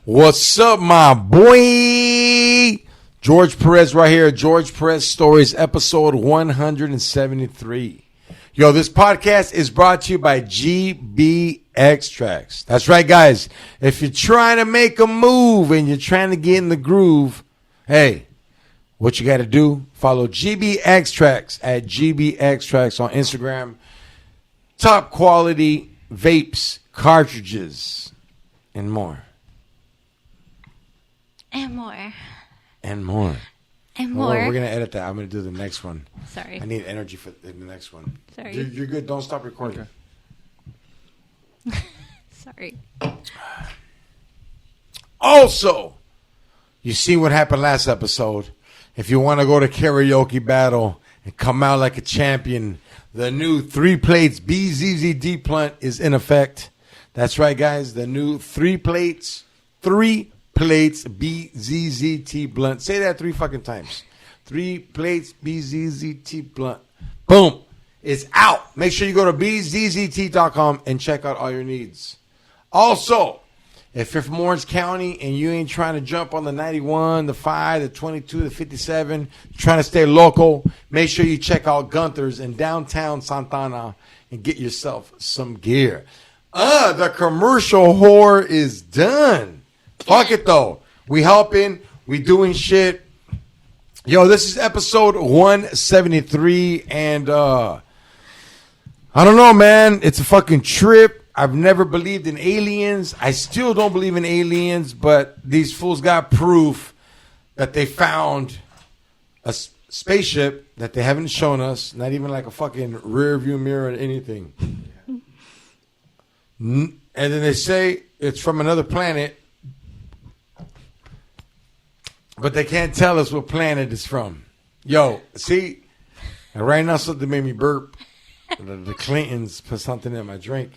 What's up, my boy? George Perez right here. George Perez Stories, episode 173. Yo, this podcast is brought to you by GB Tracks. That's right, guys. If you're trying to make a move and you're trying to get in the groove, hey, what you got to do, follow GB Tracks at GB Tracks on Instagram. Top quality vapes, cartridges, and more. And more. And more. And more. We're going to edit that. I'm going to do the next one. Sorry. I need energy for the next one. Sorry. You're good. Don't stop recording. Okay. Sorry. Also, you see what happened last episode. If you want to go to karaoke battle and come out like a champion, the new 3 plates BZZD blunt is in effect. That's right, guys. The new 3 plates BZZT blunt. Say that 3 fucking times. 3 plates BZZT blunt. Boom. It's out. Make sure you go to bzzzt.com and check out all your needs. Also, if you're from Orange County and you ain't trying to jump on the 91, the 5, the 22, the 57, trying to stay local, make sure you check out Gunther's in downtown Santana and get yourself some gear. The commercial whore is done. Fuck it, though. We helping. We doing shit. Yo, this is episode 173, and I don't know, man. It's a fucking trip. I've never believed in aliens. I still don't believe in aliens, but these fools got proof that they found a spaceship that they haven't shown us, not even like a fucking rear view mirror or anything. And then they say it's from another planet, but they can't tell us what planet it's from. Yo, see, and right now something made me burp. The Clintons put something in my drink.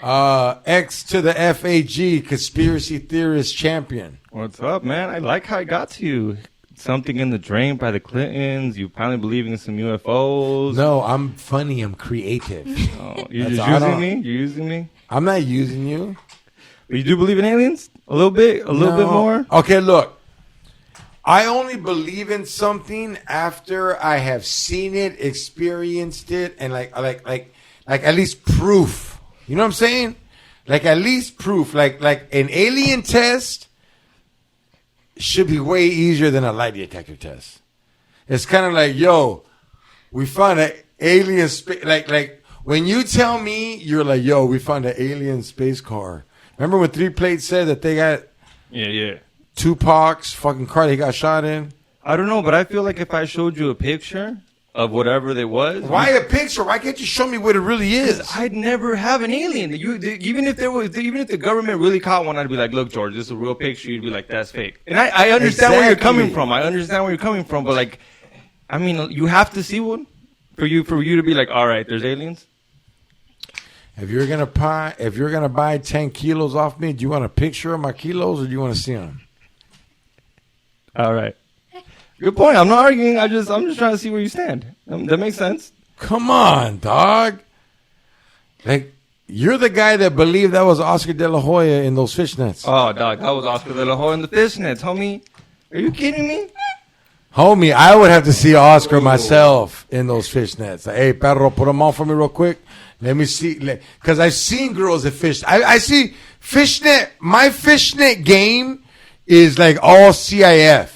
X to the FAG, conspiracy theorist champion. What's up, man? I like how I got to you. Something in the drain by the Clintons. You finally believing in some UFOs. No, I'm funny. I'm creative. Oh, you're just using me? You're using me? I'm not using you. But you do believe in aliens? A little bit? A little bit more? Okay, look. I only believe in something after I have seen it, experienced it, and like at least proof. You know what I'm saying? Like at least proof. Like an alien test should be way easier than a lie detector test. It's kind of like, yo, we found an alien space. Like when you tell me, you're like, yo, we found an alien space car. Remember when 3 Plates said that they got Tupac's fucking car he got shot in? I don't know, but I feel like if I showed you a picture of whatever it was. Why a picture? Why can't you show me what it really is? I'd never have an alien. Even if the government really caught one, I'd be like, look, George, this is a real picture. You'd be like, that's fake. And I understand where you're coming from. But like, I mean, you have to see one for you to be like, all right, there's aliens. If you're gonna buy 10 kilos off me, do you want a picture of my kilos or do you want to see them? All right. Good point. I'm not arguing. I'm just trying to see where you stand. That makes sense. Come on, dog. Like, you're the guy that believed that was Oscar De La Hoya in those fishnets. Oh, dog, that was Oscar De La Hoya in the fishnets, homie. Are you kidding me? Homie, I would have to see Oscar myself in those fishnets. Like, hey, perro, put them on for me real quick. Let me see. Because I've seen girls that fish. I see fishnet. My fishnet game is like all CIF.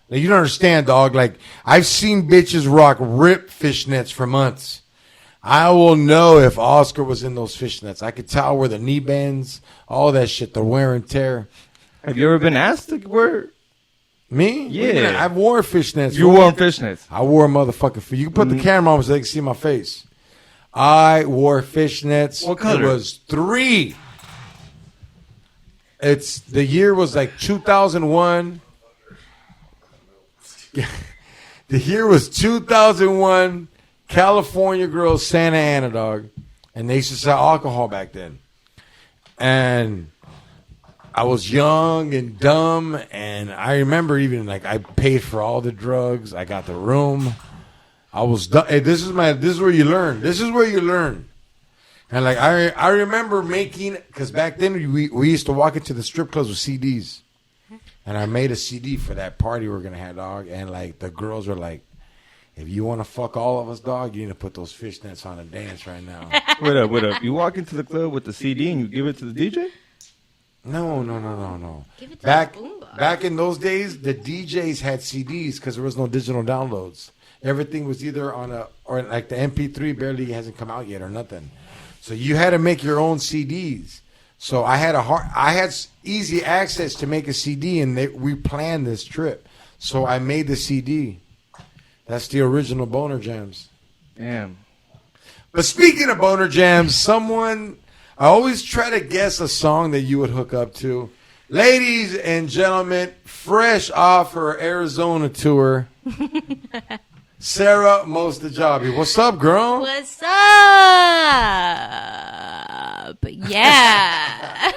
Like, you don't understand, dog. Like, I've seen bitches rock rip fishnets for months. I will know if Oscar was in those fishnets. I could tell where the knee bends, all that shit, the wear and tear. Have you ever been asked to wear? Me? Yeah. I've worn fishnets. You wore fishnets? I wore a motherfucking fish. You can put the camera on so they can see my face. I wore fishnets. What color? It was 3. The year was like 2001. The year was 2001. California girls, Santa Ana, dog. And they used to sell alcohol back then. And I was young and dumb. And I remember even, like, I paid for all the drugs. I got the room. I was done. Hey, this is where you learn. This is where you learn. And like I remember making, because back then we used to walk into the strip clubs with CDs, and I made a CD for that party we're gonna have, dog. And like the girls were like, if you want to fuck all of us, dog, you need to put those fishnets on and dance right now. What up? You walk into the club with the CD and you give it to the DJ? No. Give it to Back the boombox. back in those days, the DJs had CDs because there was no digital downloads. Everything was either on or like the MP3 barely hasn't come out yet or nothing. So you had to make your own CDs. So I had easy access to make a CD, and we planned this trip. So I made the CD. That's the original Boner Jams. Damn. But speaking of Boner Jams, I always try to guess a song that you would hook up to. Ladies and gentlemen, fresh off her Arizona tour, Sara Mostajabi. What's up, girl? What's up? Yeah.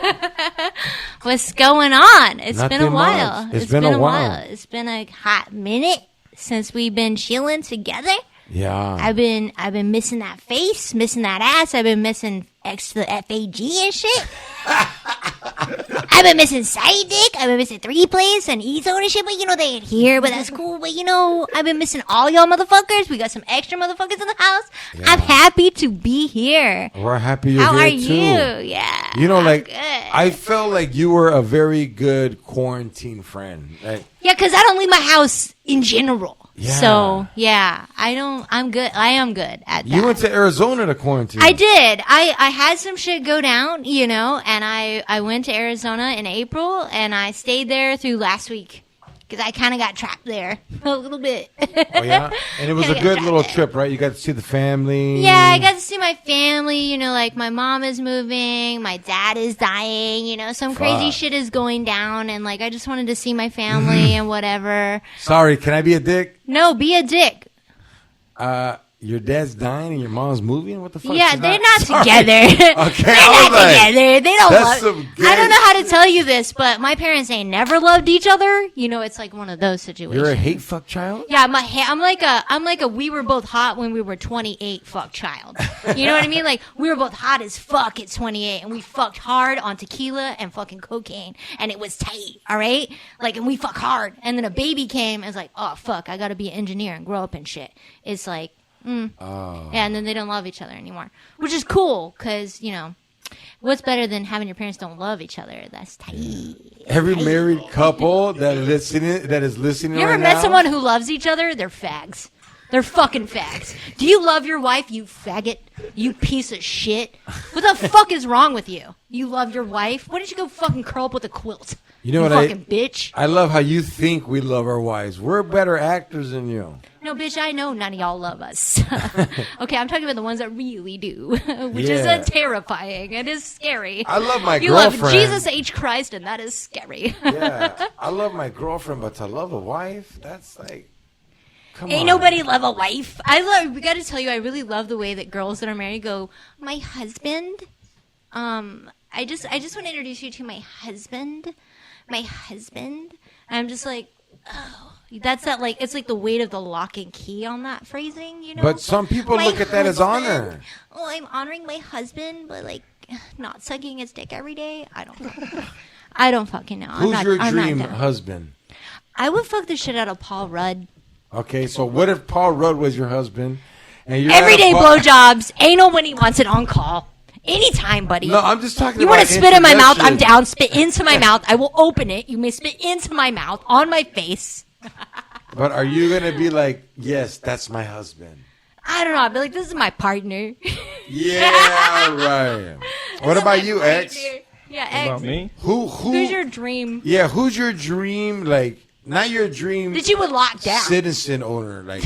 What's going on? It's been a Nothing while. much. It's been a while. It's been a hot minute since we've been chilling together. Yeah. I've been missing that face, missing that ass. I've been missing extra FAG and shit. I've been missing side dick. I've been missing 3-plays and E-zone and shit. But you know, they ain't here, but that's cool. But you know, I've been missing all y'all motherfuckers. We got some extra motherfuckers in the house. Yeah. I'm happy to be here. We're happy you're How here are too. you? Yeah. You know, I'm like good. I felt like you were a very good quarantine friend. Like, Yeah, because I don't leave my house in general. Yeah. So, yeah, I'm good. I am good at that. you went to Arizona to quarantine. I did. I had some shit go down, you know, and I went to Arizona in April, and I stayed there through last week. Because I kind of got trapped there a little bit. Oh, yeah? And it was a Kinda got good trapped little there. trip, right? You got to see the family. Yeah, I got to see my family. You know, like my mom is moving, my dad is dying. You know, some crazy Fuck. shit is going down, and like I just wanted to see my family and whatever. Sorry, can I be a dick? No, be a dick. Your dad's dying and your mom's moving? What the fuck? Yeah, She's they're not Sorry. together. Okay, They're I not was like, together. They don't that's love. some gay I don't know how to tell you this, but my parents ain't never loved each other. You know, it's like one of those situations. You're a hate fuck child? Yeah, I'm like a we were both hot when we were 28 fuck child. You know what I mean? Like we were both hot as fuck at 28, and we fucked hard on tequila and fucking cocaine, and it was tight. All right, like, and we fuck hard, and then a baby came, and it's like, oh fuck, I got to be an engineer and grow up and shit. It's like, Oh. yeah, and then they don't love each other anymore, which is cool because you know. What's better than having your parents don't love each other? That's tight. Every married couple that is listening You ever right met now, someone who loves each other? They're fags. They're fucking fags. Do you love your wife, you faggot? You piece of shit. What the fuck is wrong with you? You love your wife? Why don't you go fucking curl up with a quilt? You know what I- fucking bitch. I love how you think we love our wives. We're better actors than you. No, bitch, I know none of y'all love us. Okay, I'm talking about the ones that really do, which is Yeah. terrifying. It is scary. I love my You girlfriend. love Jesus H. Christ, and that is scary. Yeah, I love my girlfriend, but to love a wife, that's like, come on. Ain't nobody love a wife. We got to tell you, I really love the way that girls that are married go, my husband. I just want to introduce you to my husband. My husband. And I'm just like, oh, it's like the weight of the lock and key on that phrasing, you know? But some people My look at that as husband. honor. Oh, I'm honoring my husband, but like not sucking his dick every day. I don't know. I don't fucking know. Who's your I'm dream not down. husband? I would fuck the shit out of Paul Rudd. Okay, so what if Paul Rudd was your husband? And you're Everyday at a bar- blowjobs. Anal when he wants it on call. Anytime, buddy. No, I'm just talking You about want to spit in my mouth? I'm introduction. down. Spit into my mouth. I will open it. You may spit into my mouth, on my face. But are you going to be like, yes, that's my husband? I don't know. I'll be like, this is my partner. Yeah, right. What about you, X? Yeah, What X. about me? Who's your dream Yeah, who's your dream, like, not your dream that you would lock down? citizen owner, like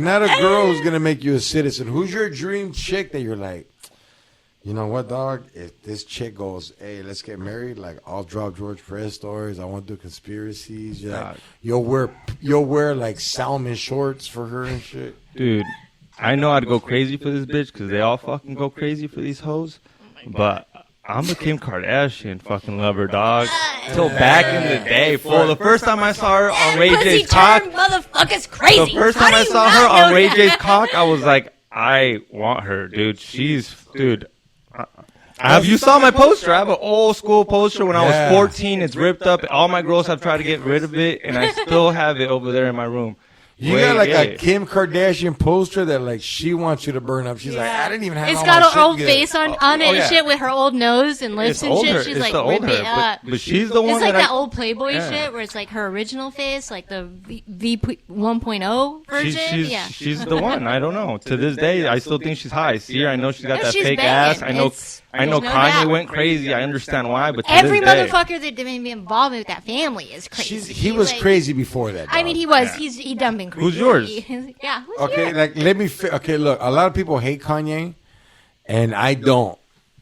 not a girl who's gonna make you a citizen. Who's your dream chick that you're like, you know what, dog? If this chick goes, hey, let's get married, like I'll drop George Perez stories. I want to do conspiracies. You're like, you'll wear like salmon shorts for her and shit. Dude, I know I'd go crazy for this bitch because they all fucking go crazy for these hoes. But I'm a Kim Kardashian fucking lover, dog. Till back in the day, fool. The first time I saw her on Ray Pussy J's cock, turn motherfuckers crazy. the first How time do I you saw not her know on Ray that? J's cock, I was like, I want her, dude. Dude. You saw my poster? I have an old school poster when I was 14. It's ripped up. All my girls have tried to get rid of it, and I still have it over there in my room. You got like a Kim Kardashian poster that like she wants you to burn up. She's like, I didn't even have. It's all got my her shit old good. face on it and shit with her old nose and lips and shit. She's like, rip it up. But she's the one. It's like that old Playboy shit where it's like her original face, like the V 1.0 version. She's the one. I don't know. To this day, I still think she's high. See her? I know she's got that fake banging. ass. I know Kanye went crazy. I understand why, but to every this day, motherfucker that didn't be involved with that family is crazy. He was crazy before that. I mean, he was. He done been crazy. Who's yours? Yeah. Okay, like let me. Okay, look. A lot of people hate Kanye, and I don't.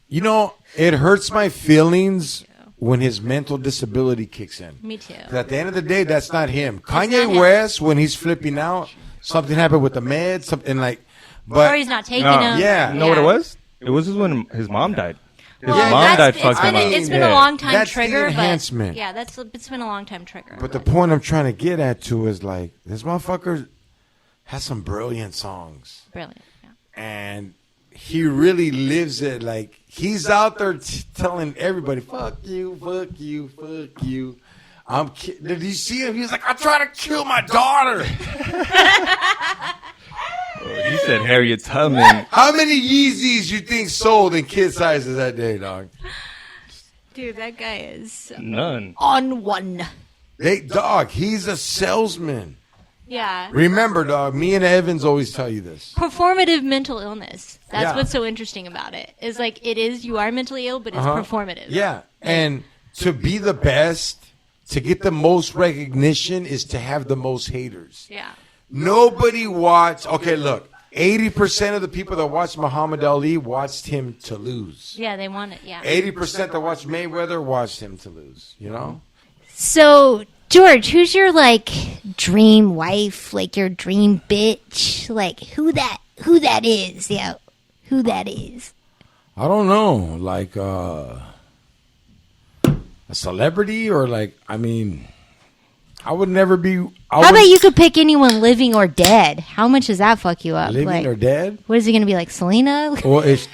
You know, it hurts my feelings when his mental disability kicks in. Me too. 'Cause at the end of the day, that's not him. Kanye West, when he's flipping out, something happened with the meds, something like. But or he's not taking them. Yeah. You know what it was? It was when his mom died. His mom died fucking up. It's been a long time that's trigger. The enhancement. But it's been a long time trigger. But the point I'm trying to get at too is like this motherfucker has some brilliant songs. Brilliant. Yeah. And he really lives it. Like he's out there telling everybody, "Fuck you, fuck you, fuck you." Did you see him? He's like, "I'm trying to kill my daughter." He said Harriet Tubman. How many Yeezys you think sold in kid sizes that day, dog? Dude, that guy is None. on one. Dog, he's a salesman. Yeah. Remember, dog, me and Evans always tell you this. Performative mental illness. That's what's so interesting about it. Is like you are mentally ill, but it's performative. Yeah. And to be the best, to get the most recognition is to have the most haters. Yeah. Nobody watched. Okay, look. 80% of the people that watched Muhammad Ali watched him to lose. Yeah, they want it. Yeah. 80% that watched Mayweather watched him to lose. You know. So, George, who's your like dream wife? Like your dream bitch? Like who that is? Yeah, who that is? I don't know. Like a celebrity or like I mean. I would never be. How about you could pick anyone living or dead? How much does that fuck you up? Living or dead? What is it going to be like, Selena? Or is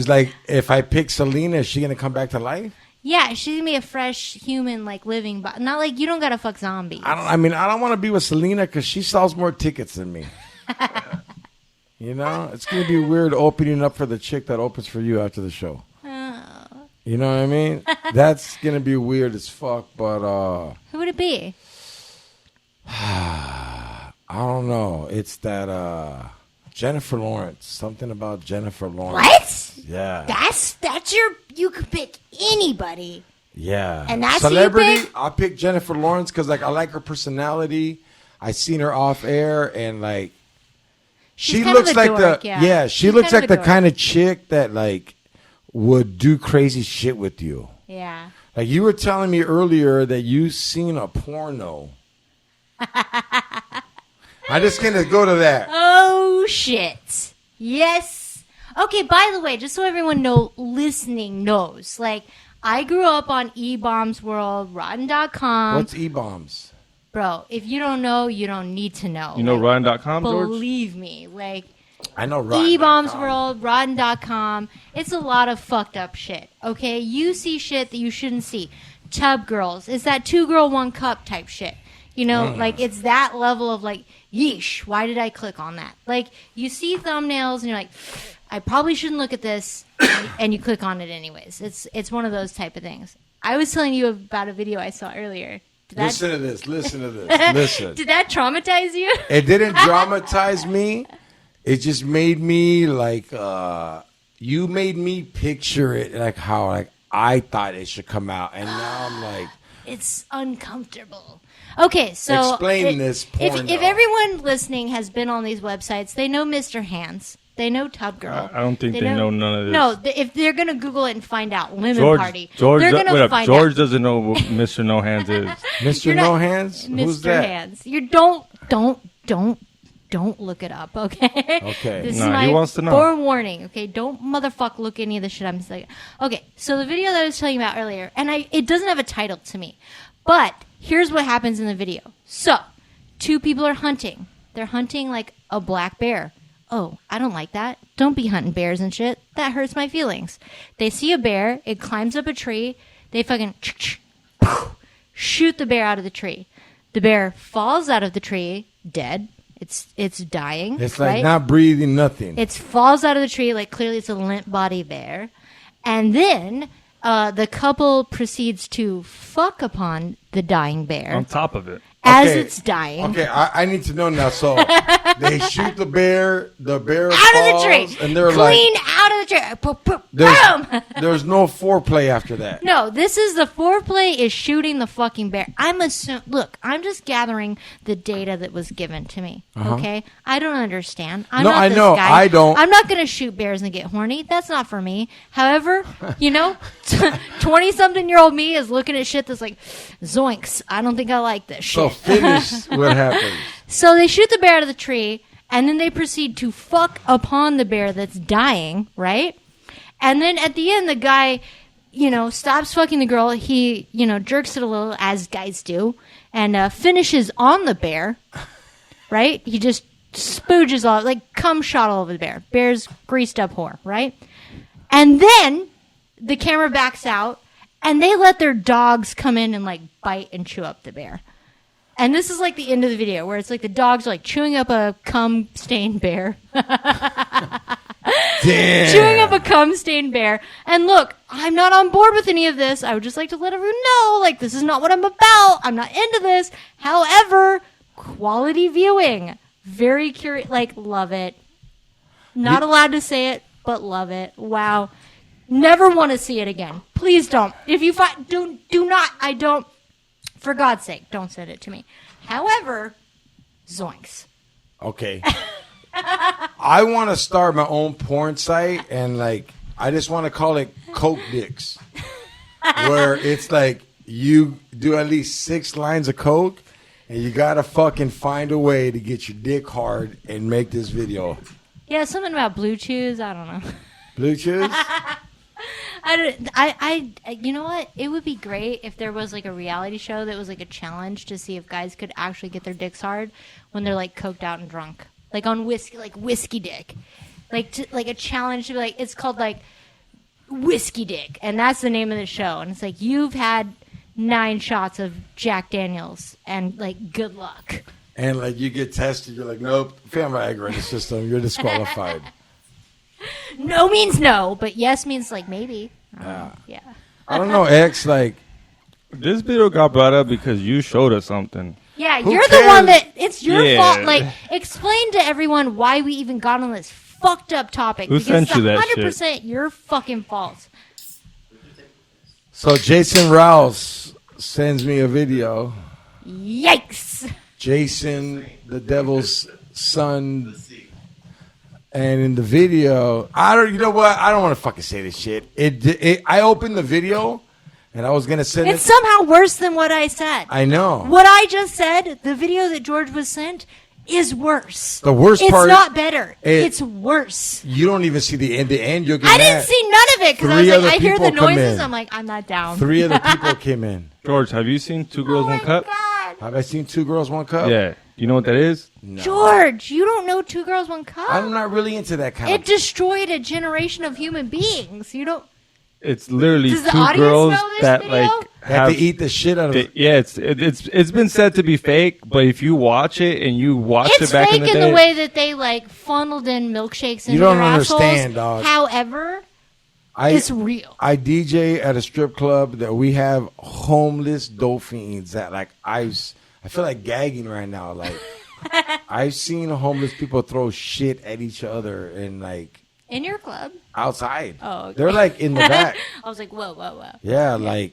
like if I pick Selena, is she going to come back to life? Yeah, she's going to be a fresh human, like living, but not like you don't got to fuck zombies. I don't want to be with Selena because she sells more tickets than me. You know, it's going to be weird opening up for the chick that opens for you after the show. You know what I mean? That's going to be weird as fuck, but... Who would it be? I don't know. It's that Jennifer Lawrence. Something about Jennifer Lawrence. What? Yeah. That's your... You could pick anybody. Yeah. And that's celebrity. who you pick? I'll pick Jennifer Lawrence because like I like her personality. I seen her off air and like... She looks like dork, she looks like the kind of chick that like... would do crazy shit with you. Yeah. Like you were telling me earlier that you seen a porno. I'm just going to go to that. Oh, shit. Yes. Okay, by the way, just so everyone listening knows, like, I grew up on E-Bombs World, Rotten.com. What's E-Bombs? Bro, if you don't know, you don't need to know. You know like, Rotten.com, George? Believe me. Like, I know Rotten. E-Bombs World, Rotten.com. It's a lot of fucked up shit, okay? You see shit that you shouldn't see. Tub girls. It's that 2-girl, 1-cup type shit. You know, like, it's that level of, like, yeesh, why did I click on that? Like, you see thumbnails and you're like, I probably shouldn't look at this, and you click on it anyways. It's one of those type of things. I was telling you about a video I saw earlier. Listen to this. Listen. Did that traumatize you? It didn't traumatize me. It just made me like you made me picture it like how like I thought it should come out, and now I'm like, it's uncomfortable. Okay, so explain this. If everyone listening has been on these websites, they know Mr. Hands. They know Tub Girl. I don't think they know none of this. No, if they're gonna Google it and find out Lemon Party, George, they're gonna find George out. doesn't know what Mr. No Hands is. Mr. No Hands? Who's Mr. that? Hands. You don't look it up, okay? Okay. This No, is my he wants to know. forewarning, okay? Don't motherfuck look any of the shit I'm saying. Okay, so the video that I was telling you about earlier, and it doesn't have a title to me, but here's what happens in the video. So, 2 people are hunting. They're hunting like a black bear. oh, I don't like that. Don't be hunting bears and shit. That hurts my feelings. They see a bear. It climbs up a tree. They fucking shoot the bear out of the tree. The bear falls out of the tree, dead. It's dying. It's like right? not breathing, nothing. It falls out of the tree, like clearly it's a limp body bear. And then the couple proceeds to fuck upon the dying bear On top of it. as Okay. it's dying. Okay, I need to know now. So they shoot the bear Out of falls, the tree. and they're Clean like, out of the tree. Boom. there's no foreplay after that. No, this is the foreplay is shooting the fucking bear. I'm just gathering the data that was given to me. Okay? I don't understand. I'm No, not I this know. guy. I don't. I'm not going to shoot bears and get horny. That's not for me. However, 20-something-year-old me is looking at shit that's like, zoinks. I don't think I like this So shit. finish what happened. So they shoot the bear out of the tree, and then they proceed to fuck upon the bear that's dying, right? And then at the end, the guy, stops fucking the girl. He, jerks it a little, as guys do, and finishes on the bear, right? He just spooges all, like cum shot all over the bear. Bear's greased up whore, right? And then the camera backs out, and they let their dogs come in and like bite and chew up the bear. And this is like the end of the video where it's like the dogs are like chewing up a cum stained bear. Damn. Chewing up a cum stained bear. And look, I'm not on board with any of this. I would just like to let everyone know, like, this is not what I'm about. I'm not into this. However, quality viewing. Very curious. Like, love it. Not allowed to say it, but love it. Wow. Never want to see it again. Please don't. If you find, do not, I don't, for God's sake, don't send it to me. However, zoinks. Okay. I want to start my own porn site, and like I just want to call it Coke Dicks, where it's like you do at least 6 lines of Coke, and you gotta fucking find a way to get your dick hard and make this video. Yeah, something about Blue Chews. I don't know. Blue Chews? You know what? It would be great if there was like a reality show that was like a challenge to see if guys could actually get their dicks hard when they're like coked out and drunk, like on whiskey, like whiskey dick, like a challenge to be like, it's called like Whiskey Dick, and that's the name of the show, and it's like you've had 9 shots of Jack Daniels, and like good luck. And like you get tested, you're like, nope, family Viagra in the system, you're disqualified. No means no, but yes means like maybe. Yeah. I don't know, X, like This video got brought up because you showed us something. Yeah, Who you're cares? the one that it's your Yeah. fault. Like, explain to everyone why we even got on this fucked up topic. Who because sent you that it's 100% your fucking fault. so Jason Rouse sends me a video. Yikes! Jason, the devil's son. And in the video, you know what? I don't want to fucking say this shit. I opened the video, and I was gonna send It's it. somehow worse than what I said. I know. What I just said, the video that George was sent, is worse. The worst it's part- It's not better. it- It's worse. You don't even see the end. The end, you'll get I mad. didn't see none of it because I was 3 like, other I hear the people come noises. in. I'm like, I'm not down. 3 other people came in. George, have you seen Two Girls, Oh One my Cup? God. Have I seen 2 girls, 1 cup? Yeah. You know what that is? No. George, you don't know Two Girls, One Cup? I'm not really into that kind It of. destroyed a generation of human beings. You don't. It's literally Does the 2 audience girls know this that video? like Have have to eat the shit out of it. yeah, it's been said to be fake, but if you watch it and you watched It's it back fake in the day, way that they like funneled in milkshakes into You don't their understand, assholes. dog. However, I it's real. I DJ at a strip club that we have homeless dolphins that like I feel like gagging right now. Like I've seen homeless people throw shit at each other and like In your club? outside. Oh, okay. They're like in the back. I was like, whoa, whoa, whoa. Yeah, like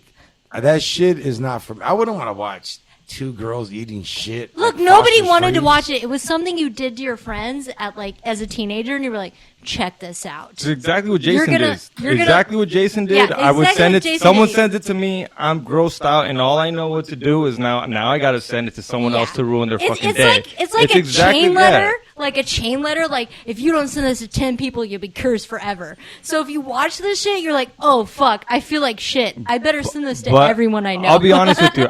that shit is not for me. I wouldn't want to watch 2 girls eating shit. Look, like nobody Foster's wanted to Freeze. watch it. It was something you did to your friends at like as a teenager, and you were like, check this out. it's exactly what You're Jason gonna- did. you're gonna- Exactly what Jason did. Yeah, I would exactly send what it. Jason Someone did. sends it to me. I'm grossed out, and all I know what to do is now I got to send it to someone else to ruin their fucking day. It's like a exactly chain that. letter. Like a chain letter. Like, if you don't send this to 10 people, you'll be cursed forever. So if you watch this shit, you're like, oh, fuck, I feel like shit. I better send this to But everyone I know. I'll be honest with you.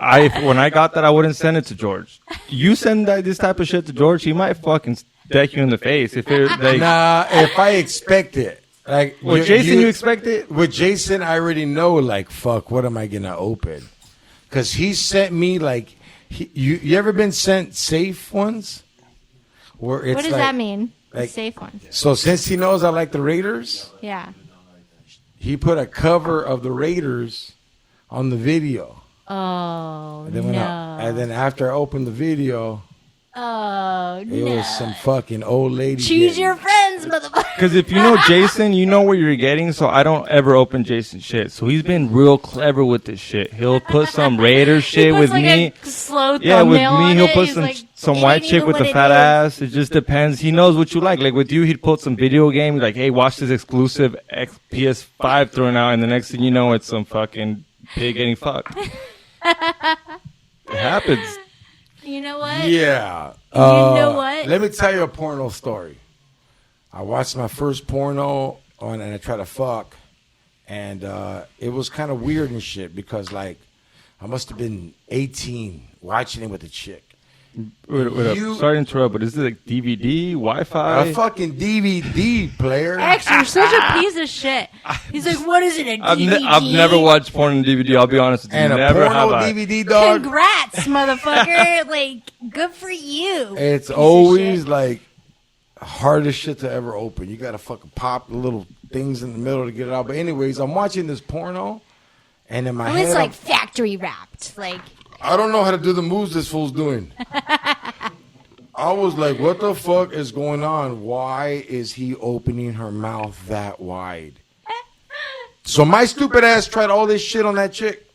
When I got that, I wouldn't send it to George. You send this type of shit to George, he might fucking deck you in the face. If it like Nah, if I expect it. Like with Jason, you expect it? With Jason, I already know, like, fuck, what am I going to open? Because he sent me, like, you ever been sent safe ones? Where it's What does like, that mean? like- Safe ones. So since he knows I like the Raiders, Yeah. he put a cover of the Raiders on the video. Oh, And then, no. and then after I opened the video, Oh, it no. was some fucking old lady. Choose getting- your friends, motherfucker. Because if you know Jason, you know what you're getting. So I don't ever open Jason shit. So he's been real clever with this shit. He'll put some Raider shit He with puts, like, me. a slow Yeah, with thumbnail me, on he'll it. put He's some like, some "It white ain't chick even with what the it fat is." ass. It just depends. He knows what you like. Like with you, he'd put some video game. Like, hey, watch this exclusive PS5 thrown out, and the next thing you know, it's some fucking pig getting fucked. It happens. You know what? Yeah. You know what? Let me tell you a porno story. I watched my first porno and I tried to fuck, and it was kind of weird and shit because, like, I must have been 18 watching it with a chick. Wait up. Sorry to interrupt, but is it like DVD, Wi-Fi? A fucking DVD player. X, you're such a piece of shit. He's like, what is it, a DVD? I've never watched porn on DVD. I'll be honest with you. And a Never have porno I. DVD, dog. Congrats, motherfucker. Like, good for you. It's piece of always shit. like hardest shit to ever open. You gotta fucking pop the little things in the middle to get it out. But anyways, I'm watching this porno, and in my Oh, head, it's like factory wrapped. Like, I don't know how to do the moves this fool's doing. I was like, what the fuck is going on? Why is he opening her mouth that wide? So my stupid ass tried all this shit on that chick.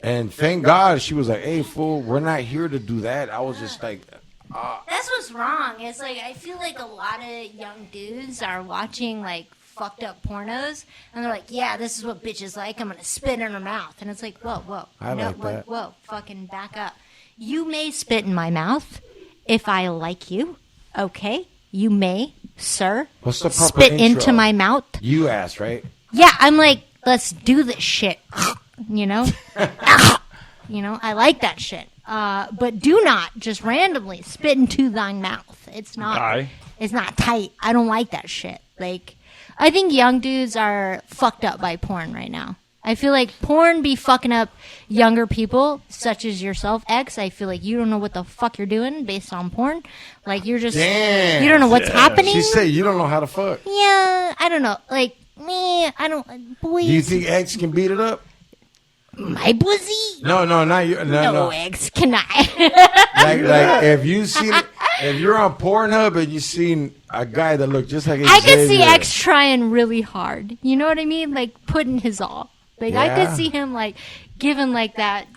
And thank God she was like, hey, fool, we're not here to do that. I was just like, that's what's wrong. It's like, I feel like a lot of young dudes are watching, like, fucked up pornos, and they're like, yeah, this is what bitches like. I'm going to spit in her mouth. And it's like, whoa. I like that. Whoa, fucking back up. You may spit in my mouth if I like you. Okay? You may, sir, what's the proper spit intro? into my mouth. You asked, right? Yeah, I'm like, let's do this shit. You know? You know, I like that shit. But do not just randomly spit into thy mouth. It's not tight. I don't like that shit. Like, I think young dudes are fucked up by porn right now. I feel like porn be fucking up younger people, such as yourself, X. I feel like you don't know what the fuck you're doing based on porn. Like, you're just, Damn. you don't know what's happening. She said you don't know how to fuck. Yeah, I don't know. Like, me, I don't, boys. Do you think X can beat it up? My pussy? No, not you. No. X, can I? Like if you see, if you're on Pornhub and you seen a guy that looked just like I could see Xavier. X trying really hard. You know what I mean? Like, putting his all. Like, I Yeah. could see him, like, giving, like, that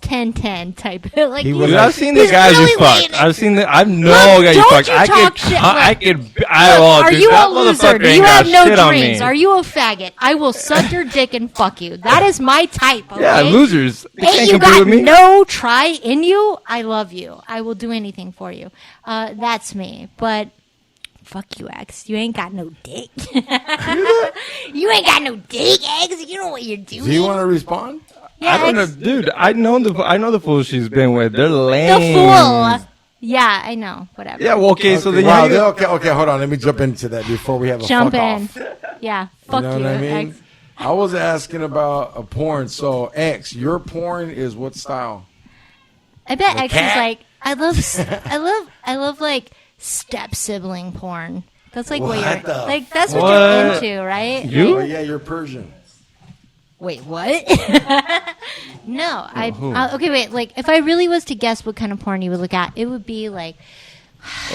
10-10 type. Like, He he's- was Dude, like- I've seen the he's guys really you fucked. waiting. I've seen the. I know Look, guys you don't fucked. you I talk could. shit. I Look. could. Look, Oh, are dude, you that a loser? motherfucker Do you ain't got have no shit on dreams? me. Are you a faggot? I will suck your dick and fuck you. That is my type, okay? Yeah, losers. They Hey, can't you compete got with me. no try in you. I love you. I will do anything for you. That's me. But fuck you, X. You ain't got no dick. You ain't got no dick, X. You know what you're doing. Do you want to respond? Yeah, I don't know, X. dude. I know the fools she's been with. They're lame. The fool. Yeah, I know. Whatever. Yeah, well, okay. So then Wow, you okay, hold on. Let me jump into that before we have a Jump fuck in. off. Yeah. Fuck You you, know what I mean? X. I was asking about a porn. So X, your porn is what style? I bet The X cat? is like, I love like step sibling porn. That's like what What you're the like. That's what fuck? you're into, right? You? Oh yeah, you're Persian. Wait, what? No, who? okay. Wait, like if I really was to guess what kind of porn you would look at, it would be like,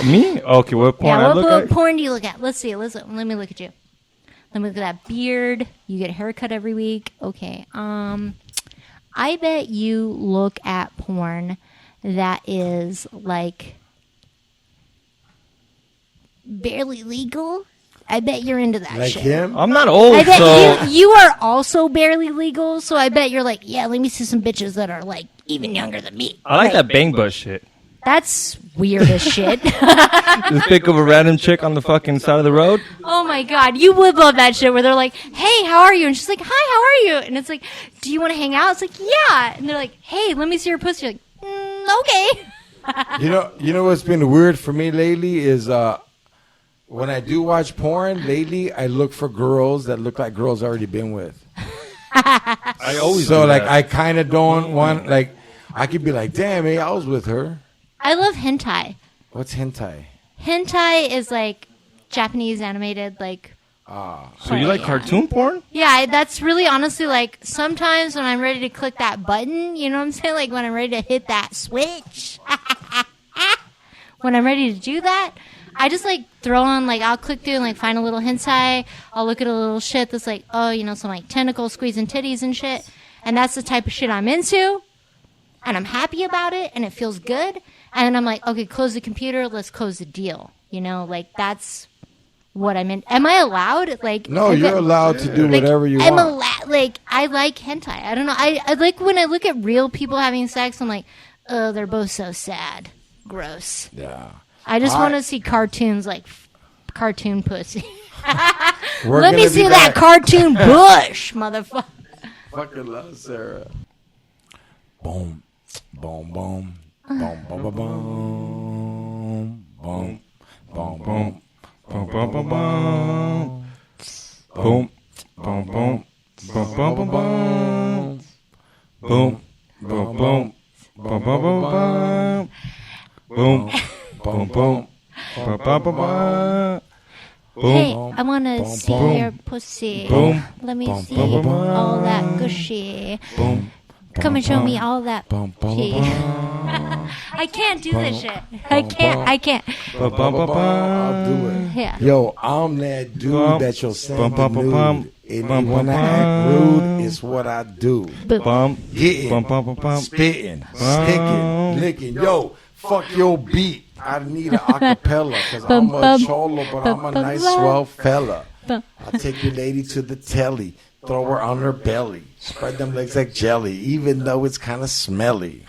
Me? Okay, what porn I yeah, look what at? porn do you look at? Let's see. Let me look at you. Let me look at that beard. You get a haircut every week. Okay. I bet you look at porn that is like barely legal. I bet you're into that Like shit. him? I'm not old, I bet so you are also barely legal, so I bet you're like, yeah, let me see some bitches that are like even younger than me. I like that bang butt shit. That's weird as shit. Just pick up a random chick on the fucking side of the road. Oh my god, you would love that shit where they're like, hey, how are you? And she's like, hi, how are you? And it's like, do you want to hang out? It's like, yeah. And they're like, hey, let me see your pussy. You're like, okay. You know what's been weird for me lately is when I do watch porn lately, I look for girls that look like girls I already been with. I always So do like that. I kind of don't want like I could be like, damn, hey, I was with her. I love hentai. What's hentai? Hentai is like Japanese animated, like. So you like cartoon porn? Yeah, that's really honestly like sometimes when I'm ready to click that button, you know what I'm saying? Like when I'm ready to hit that switch. When I'm ready to do that, I just like throw on, like I'll click through and like find a little hentai. I'll look at a little shit that's like, oh, you know, some like tentacles squeezing titties and shit. And that's the type of shit I'm into. And I'm happy about it and it feels good. And then I'm like, okay, close the computer, let's close the deal. You know, like that's what I'm in. Am I allowed? Like, No, you're allowed to do like, whatever you I'm want. like, I like hentai. I don't know. I like when I look at real people having sex, I'm like, oh, they're both so sad. Gross. Yeah. I just want to see cartoons, like cartoon pussy. We're Let me gonna see be that back. cartoon bush, motherfucker. Fucking love Sarah. Boom, boom, boom, boom, boom, boom, boom, boom, boom, boom. Boom, boom, boom, boom. Boom, boom, boom. Boom, boom, boom, boom. Boom, boom, boom. Boom, boom, boom, boom. Boom, boom, boom. Boom, boom, boom, boom. Hey, Boom, I want to see boom. your pussy. Boom. Let me Boom, see boom, boom, all that gushy. Boom. Come and show me all that Boom, boom, pee. boom. I can't do this shit. I can't. Boom, boom, boom, boom. I'll do it. Yeah. Yo, I'm that dude Bum, that you'll send bum, the bum, bum, bum. nude. And Bum, when bum, I act bum. rude, it's what I do. Bum, Hitting, bum, bum, bum, bum. spitting, sticking, licking. Yo, fuck your beat. I need an acapella because I'm a cholo, but I'm a nice swell fella. I'll take your lady to the telly, throw her on her belly, spread them legs like jelly, even though it's kind of smelly.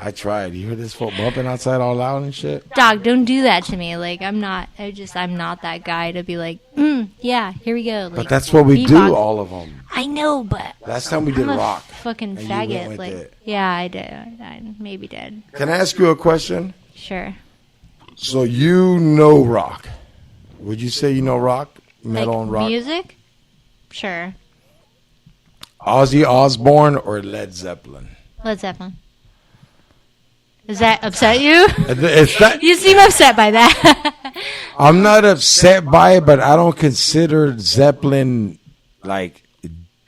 I tried. You hear this foot bumping outside all loud and shit? Dog, don't do that to me. Like, I'm not that guy to be like, yeah, here we go. Like, But that's what we do, beatbox. all of them. I know, but Last time we did I'm a rock. fucking and you went faggot. with Like, it. yeah, I did. I maybe did. Can I ask you a question? Sure. So you know rock. Would you say you know rock? Metal Like and rock? music? Sure. Ozzy Osbourne or Led Zeppelin? Led Zeppelin. Does that upset you? It's not, You seem upset by that. I'm not upset by it, but I don't consider Zeppelin like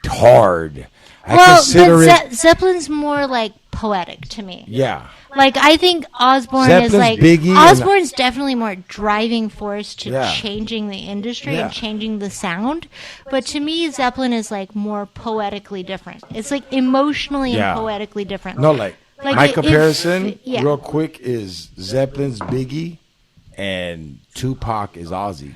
hard. I consider it. Zeppelin's more like poetic to me. Yeah. Like, I think Osbourne Zeppelin's is like Biggie and- Osbourne's definitely more driving force to Yeah. changing the industry Yeah. and changing the sound. But to me, Zeppelin is like more poetically different. It's like emotionally Yeah. and poetically different. No, like Like my it- comparison, yeah. real quick, is Zeppelin's Biggie and Tupac is Ozzy.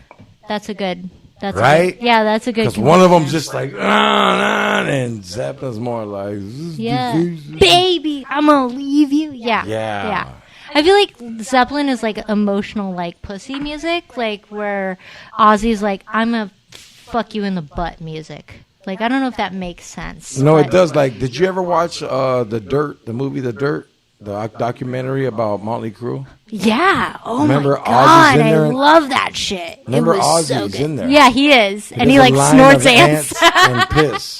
That's a good. That's Right? A good, yeah, that's a good. Because one of them's comparison. just like, and Zeppelin's more like, Yeah, baby, I'm gonna leave you. Yeah, Yeah. I feel like Zeppelin is like emotional, like pussy music, like where Ozzy's like, I'm gonna fuck you in the butt music. Like, I don't know if that makes sense. No, but- it does. Like, did you ever watch The Dirt, the movie The Dirt, the documentary about Motley Crue? Yeah. Oh Remember my Ozzy's god, in there I and- love that shit. Remember it was so Ozzy's good. in there? Yeah, he is, and he There's like a line snorts of ants. and piss.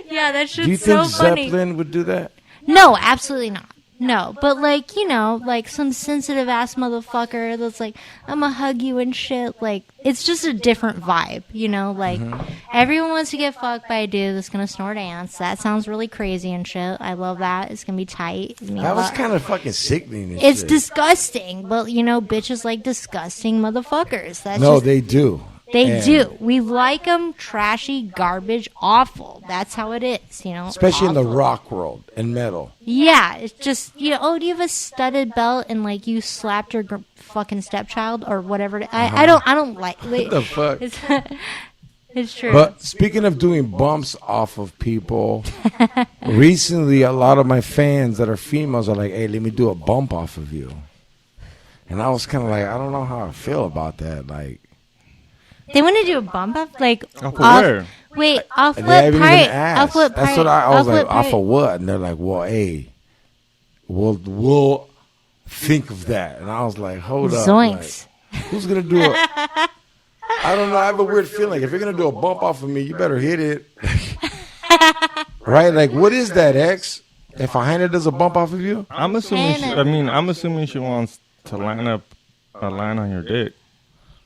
Yeah, that shit's Do you so think funny. Zeppelin would do that? No, absolutely not. No, but like, you know, like some sensitive ass motherfucker that's like, I'm gonna hug you and shit. Like, it's just a different vibe, you know? Like, everyone wants to get fucked by a dude that's gonna snort ants. That sounds really crazy and shit. I love that. It's gonna be tight. It's gonna be a That was lot- kind of fucking sickening. and It's shit. disgusting, but you know, bitches like disgusting motherfuckers. That's No, just, they do. they And do. We like them trashy, garbage, awful. That's how it is, you know? Especially in the Awful. rock world and metal. Yeah, it's just, you know, oh, do you have a studded belt and like you slapped your fucking stepchild or whatever? I don't like. What the fuck? It's, it's true. But speaking of doing bumps off of people, recently a lot of my fans that are females are like, hey, let me do a bump off of you. And I was kind of like, I don't know how I feel about that. Like, they want to do a bump up, like Off of where? Wait, off they what haven't part? even asked. Off what part? That's what I was like, what off part? of what? And they're like, well, hey, we'll think of that. And I was like, hold up. Zoinks. Like, who's going to do it? I don't know. I have a weird feeling. If you're going to do a bump off of me, you better hit it. Right? Like, what is that, X? If a hyena does a bump off of you? I'm assuming. I'm assuming she wants to line up a line on your dick.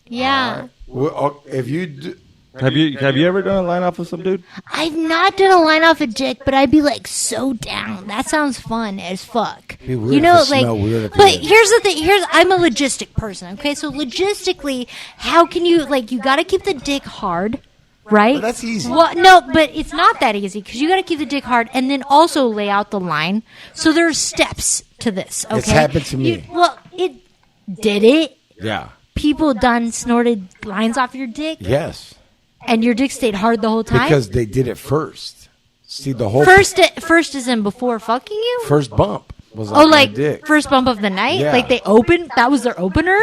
Yeah. Well, if you do, Have you ever done a line off of some dude? I've not done a line off a dick, but I'd be like so down. That sounds fun as fuck. Be weird You if know, it like, smell weird at the but end. here's the thing. I'm a logistic person. Okay, so logistically, how can you like? You got to keep the dick hard, right? But that's easy. Well, no, but it's not that easy because you got to keep the dick hard and then also lay out the line. So there's steps to this. Okay, It's happened to me. It did it. Yeah. People done snorted lines off your dick, Yes. and your dick stayed hard the whole time. Because they did it first. See, the whole First is in before fucking you. first bump was Oh, my like dick. first bump of the night. Yeah. Like they opened. That was their opener.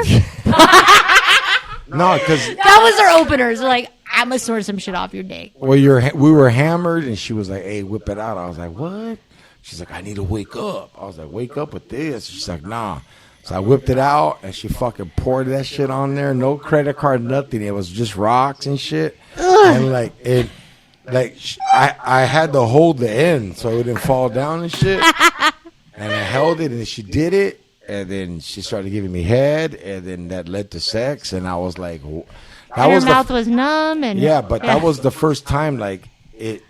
No, because That was their openers. They're like, I'm gonna snort some shit off your dick. we were hammered, and she was like, "Hey, whip it out." I was like, "What?" She's like, "I need to wake up." I was like, "Wake up with this." She's like, "Nah." So I whipped it out, and she fucking poured that shit on there. No credit card, nothing. It was just rocks and shit. And like it, I had to hold the end so it didn't fall down and shit. And I held it, and she did it, and then she started giving me head, and then that led to sex, and I was like, that And was her mouth was numb, and yeah, but that was the first time like it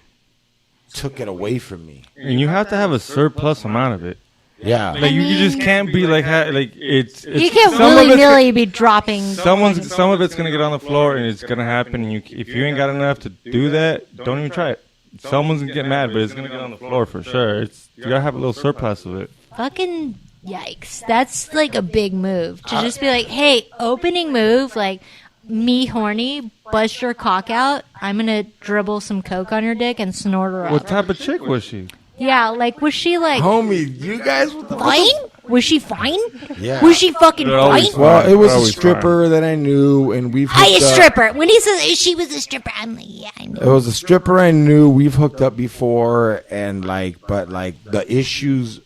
took it away from me. And you have to have a surplus amount of it. Yeah. Like you just can't be like it's. you can't some of willy it's- nilly be dropping. Some of it's gonna get on the floor and it's gonna happen. And if you ain't got enough to do that, don't even try it. Someone's gonna get mad, but it's gonna get on the floor for sure. You gotta have a little surplus of it. Fucking yikes! That's like a big move to just be like, hey, opening move, like me horny, bust your cock out. I'm gonna dribble some coke on your dick and snort her What out. type of chick was she? Yeah, like was she like Homie, you guys what the fine? Was she fine? Yeah. Was she fucking They're fine? always Well, it was a Always stripper that I knew, and we've I a hooked up. stripper. When he says she was a stripper, I'm like, yeah, I know. It was a stripper I knew. We've hooked up before, and but the issues.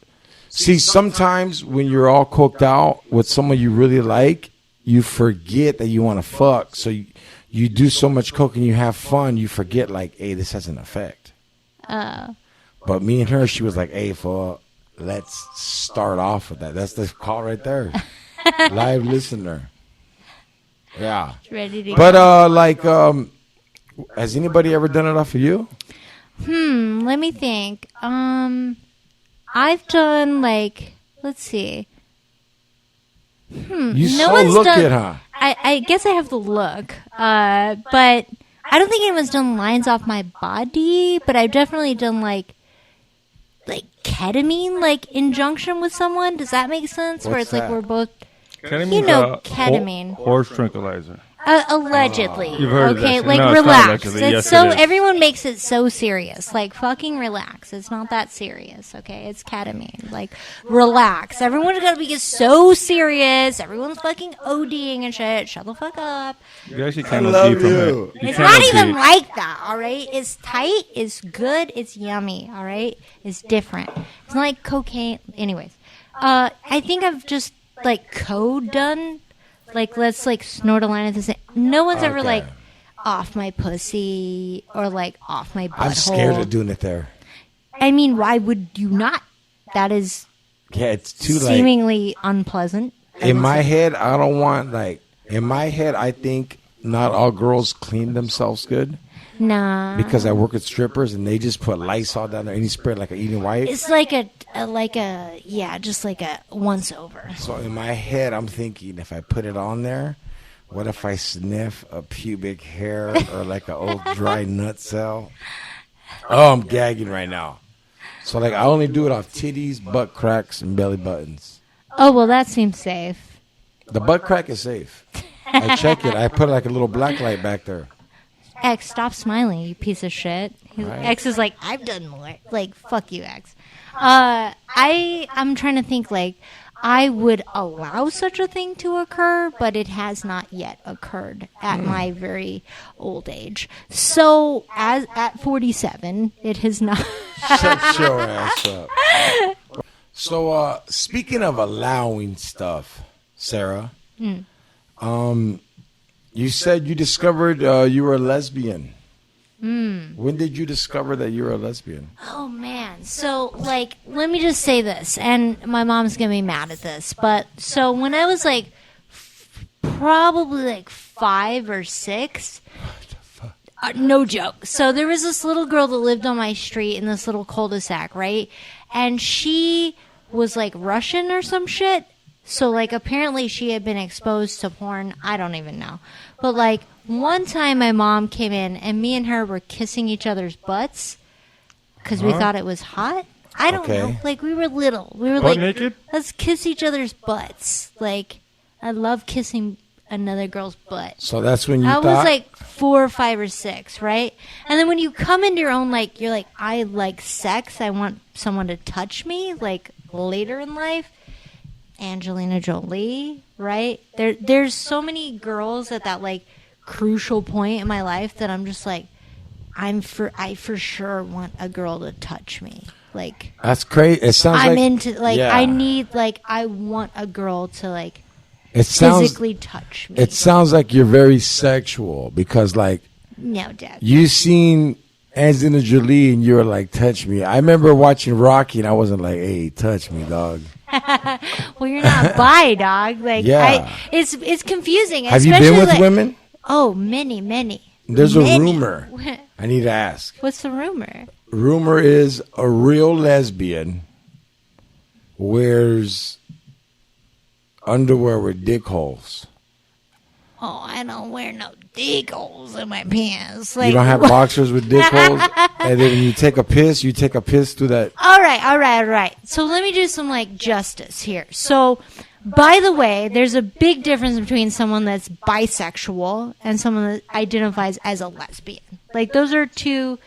See, sometimes when you're all coked out with someone you really like, you forget that you want to fuck. So you do so much coke and you have fun, you forget like, hey, this has an effect. But me and her, she was like, hey, let's start off with that. That's the call right there. Live listener. Yeah. Ready to But has anybody ever done it off of you? let me think. I've done like, let's see. You No so one's look done- it, huh? I guess I have to look. But I don't think anyone's done lines off my body, but I've definitely done like ketamine, like injunction with someone. Does that make sense? Where What's it's like that? we're both Ketamine's You know, a ketamine. horse tranquilizer. allegedly. You've heard of okay, that. like No, it's not relax. allegedly. It's Yes, so it is. everyone makes it so serious. Like fucking relax. It's not that serious. Okay, it's ketamine. Like relax. Everyone's gonna be so serious. Everyone's fucking ODing and shit. Shut the fuck up. You actually I can't love OD from you. it. You It's can't not OD. even like that, all right? It's tight, it's good, it's yummy, all right? It's different. It's not like cocaine. Anyways, I think I've just, like, code done. Like, let's, like, snort a line at the same. No one's ever, Okay. like, off my pussy or, like, off my butthole. I'm scared of doing it there. I mean, why would you not? That is Yeah, it's too like seemingly unpleasant. in my head. I don't want in my head. I think not all girls clean themselves good Nah. because I work with strippers and they just put Lysol down there and you spray it like an eating wipe. It's like just like a once over. So in my head, I'm thinking if I put it on there, what if I sniff a pubic hair or like an old dry nut cell? Oh, I'm gagging right now. So like I only do it off titties, butt cracks, and belly buttons. Oh, well, that seems safe. The butt crack is safe. I check it. I put like a little black light back there. X, stop smiling, you piece of shit. Right. X is like, I've done more. Like, fuck you, X. I'm trying to think, like, I would allow such a thing to occur, but it has not yet occurred at my very old age. So, at 47, it has not. Shut your ass up. So, speaking of allowing stuff, Sarah, you said you discovered you were a lesbian. When did you discover that you were a lesbian? Oh man. So like, let me just say this, and my mom's gonna be mad at this, but so when I was like probably like 5 or 6, no joke. So there was this little girl that lived on my street in this little cul-de-sac, right? And she was like Russian or some shit. So like apparently she had been exposed to porn. I don't even know. But like one time my mom came in and me and her were kissing each other's butts because we thought it was hot. I don't know. Like we were little. We were Butt like, naked? Let's kiss each other's butts. Like I love kissing another girl's butt. So that's when you I thought? was like 4 or 5 or 6, right? And then when you come into your own, like you're like, I like sex. I want someone to touch me. Like later in life. Angelina Jolie, right? There's so many girls at that like crucial point in my life that I'm just like, I for sure want a girl to touch me. Like that's crazy. It sounds I'm like into like yeah. I need like I want a girl to like it sounds, physically touch me. It sounds like you're very sexual because like no, Dad. you seen Angelina Jolie and you were like, touch me. I remember watching Rocky and I wasn't like, hey, touch me, dog. Well, you're not bi, dog. Like, yeah. It's confusing. Have you been with like, women? Oh, many. There's many. a rumor. I need to ask. What's the rumor? Rumor is a real lesbian wears underwear with dick holes. Oh, I don't wear no dick holes in my pants. Like, You don't have boxers with dick holes? And then when you take a piss through that. All right. So let me do some, like, justice here. So, by the way, there's a big difference between someone that's bisexual and someone that identifies as a lesbian. Like, those are two...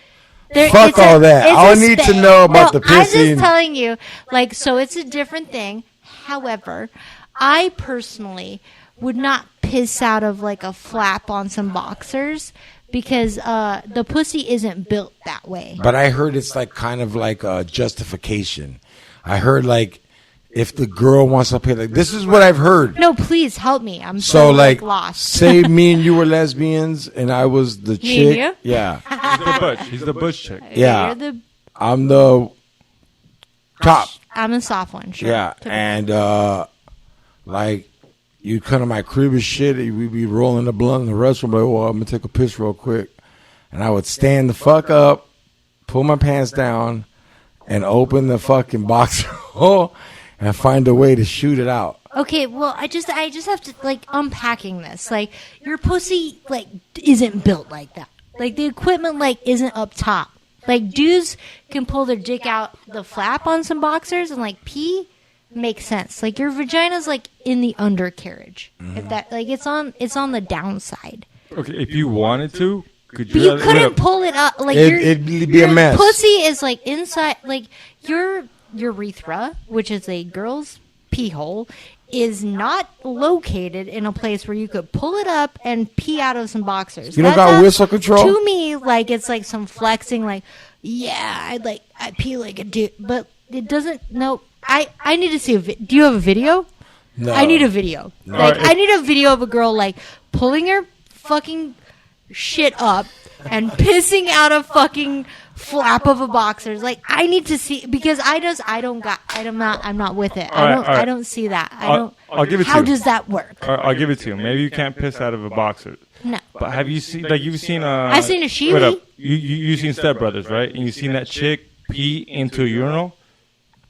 Fuck all that. I need to know about the pissing. I'm just telling you, like, so it's a different thing. However, I personally would not piss out of like a flap on some boxers because the pussy isn't built that way. But I heard it's like kind of like a justification. I heard like if the girl wants to pay, like this is what I've heard. No, please help me. I'm so like lost. Say me and you were lesbians and I was the chick. You? Yeah. He's the butch chick. Yeah. You're the I'm the top. I'm the soft one. Sure. Yeah. And like you come to my crib and shit, we'd be rolling the blunt in the restroom, like, well, I'm going to take a piss real quick. And I would stand the fuck up, pull my pants down, and open the fucking boxer hole and find a way to shoot it out. Okay, well, I just have to, like, unpacking this. Like, your pussy, like, isn't built like that. Like, the equipment, like, isn't up top. Like, dudes can pull their dick out the flap on some boxers and, like, pee. Makes sense. Like your vagina's like in the undercarriage. If that like it's on the downside. Okay, if you wanted to, could But you couldn't pull it up. Like it'd be a mess. Pussy is like inside. Like your urethra, which is a girl's pee hole, is not located in a place where you could pull it up and pee out of some boxers. You don't got whistle control? To me, like it's like some flexing. Like yeah, I pee like a dude, but it doesn't. No. I need to see do you have a video? No. I need a video. No. Like I need a video of a girl like pulling her fucking shit up and pissing out a fucking flap of a boxers. Like I need to see because I'm not with it. I don't see that. I'll give it to you. How does that work? I'll give it to you. Maybe you can't piss out of a boxer. No. But have you seen you've seen I've seen a Sheely. Wait up. You've seen Step Brothers, right? And you've seen that chick pee into a urinal?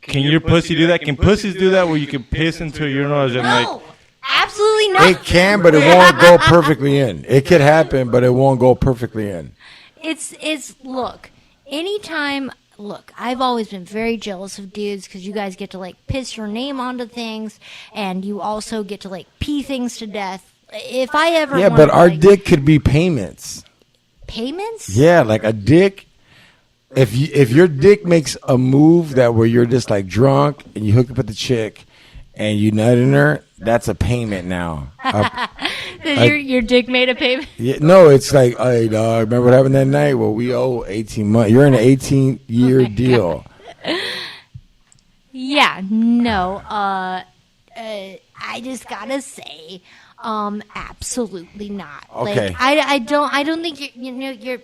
Can your pussy do that? Can pussies do that where you can piss into a urinal as in No, absolutely not. It can, but it won't go perfectly in. It could happen, but it won't go perfectly in. It's look, anytime, look, I've always been very jealous of dudes because you guys get to like piss your name onto things and you also get to like pee things to death. If I ever but our dick could be payments. Payments? Yeah, like a dick. If your dick makes a move that where you're just like drunk and you hook up with the chick and you nut in her, that's a payment now. Your dick made a payment? Yeah, no, it's like, hey, dog, remember what happened that night? Well, we owe 18 months. You're in an 18-year deal. Yeah, no. I just gotta say, absolutely not. Okay. Like, I don't think you're.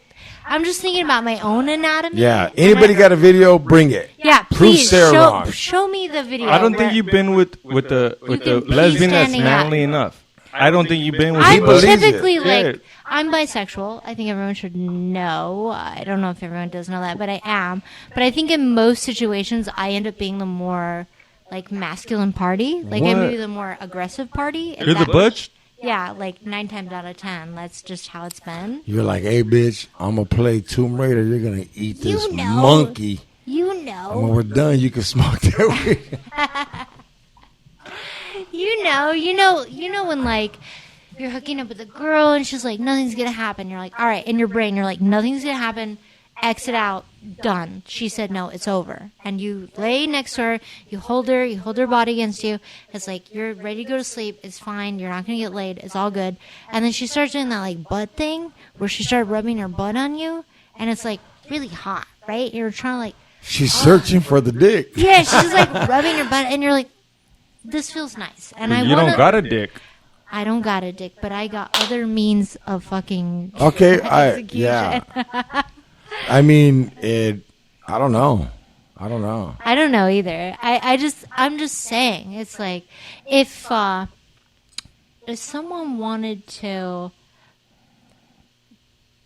I'm just thinking about my own anatomy. Yeah. Anybody got a video? Bring it. Yeah, Prove please Sarah wrong. show me the video. I don't think where- you've been with the can be lesbian that's standing up. manly enough. I don't think you've been with. I'm believes it. typically like Yeah. I'm bisexual. I think everyone should know. I don't know if everyone does know that, but I am. But I think in most situations, I end up being the more like masculine party. Like What? I'm maybe the more aggressive party. and You're the that- butch. Yeah, like 9 times out of 10. That's just how it's been. You're like, hey, bitch, I'm going to play Tomb Raider. You're going to eat this You know. monkey. You And when know. we're done, you can smoke that weed. You know when like you're hooking up with a girl and she's like, nothing's gonna happen. You're like, all right, in your brain, you're like, nothing's gonna happen. Exit out, done. She said no, it's over. And you lay next to her, you hold her body against you. It's like you're ready to go to sleep. It's fine. You're not gonna get laid. It's all good. And then she starts doing that like butt thing where she started rubbing her butt on you, and it's like really hot, right? You're trying to like, She's searching for the dick. yeah, she's just like rubbing her butt, and you're like, this feels nice. And I You wanna, don't got a dick. I don't got a dick, but I got other means of fucking Okay, execution. yeah. I mean, I don't know. I don't know. I don't know either. I'm just saying. It's like if someone wanted to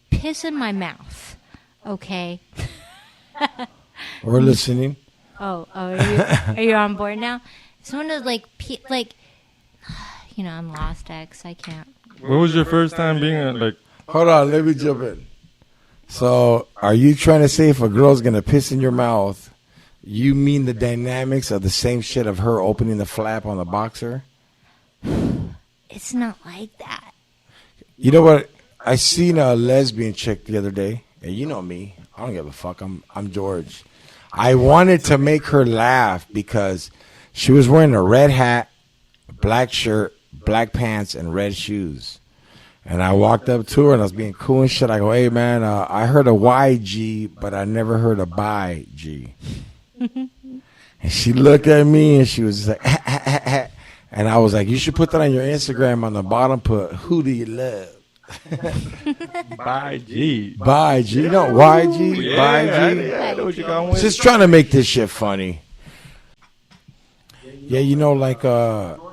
piss in my mouth, okay. We're listening. Are you on board now? If someone to like I'm lost, X. I can't. What was your first time being like? Hold on, let me jump in. So, are you trying to say if a girl's going to piss in your mouth, you mean the dynamics of the same shit of her opening the flap on the boxer? It's not like that. You know what? I seen a lesbian chick the other day, and you know me. I don't give a fuck. I'm George. I wanted to make her laugh because she was wearing a red hat, a black shirt, black pants, and red shoes. And I walked up to her and I was being cool and shit. I go, hey, man, I heard a YG, but I never heard a bi G. And she looked at me and she was like, and I was like, you should put that on your Instagram. On the bottom, put, who do you love? By G. Bi G. You know, YG, Yeah, bi G. I know what you're going with. Just trying to make this shit funny. Yeah, you know, like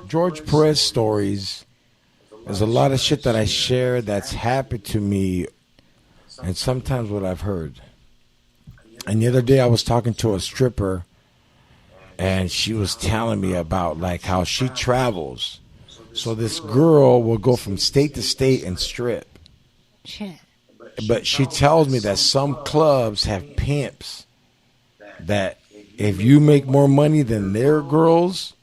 George Perez stories. There's a lot of shit that I share that's happened to me and sometimes what I've heard. And the other day I was talking to a stripper and she was telling me about like how she travels. So this girl will go from state to state and strip. Shit. But she tells me that some clubs have pimps that if you make more money than their girls,